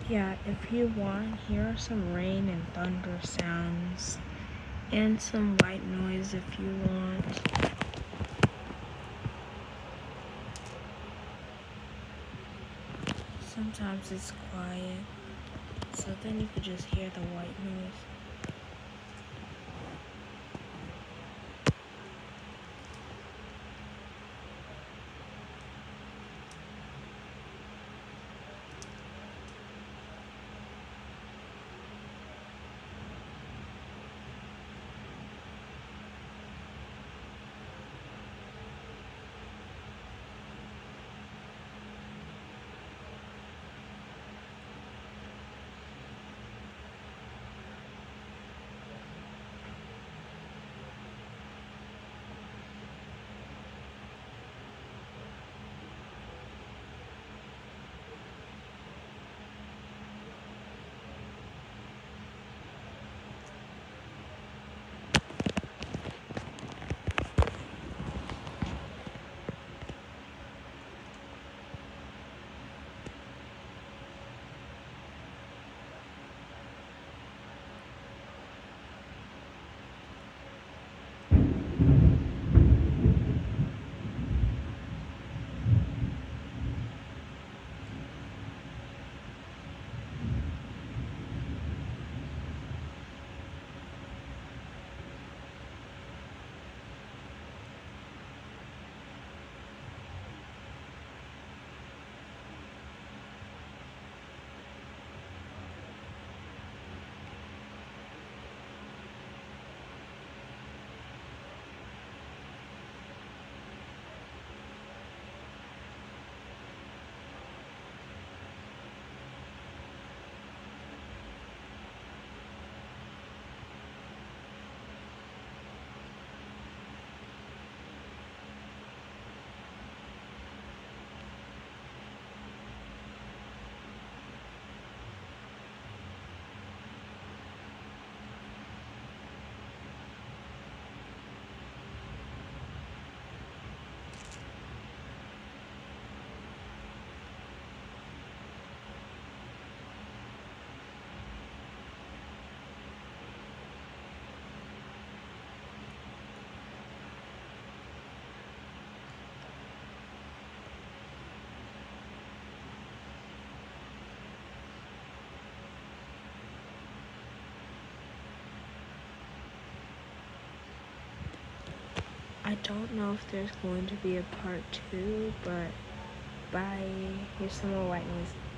Yeah, if you want, here are some rain and thunder sounds and some white noise if you want. Sometimes it's quiet, so then you could just hear the white noise. I don't know if there's going to be a part 2, but bye. Here's some more white noise.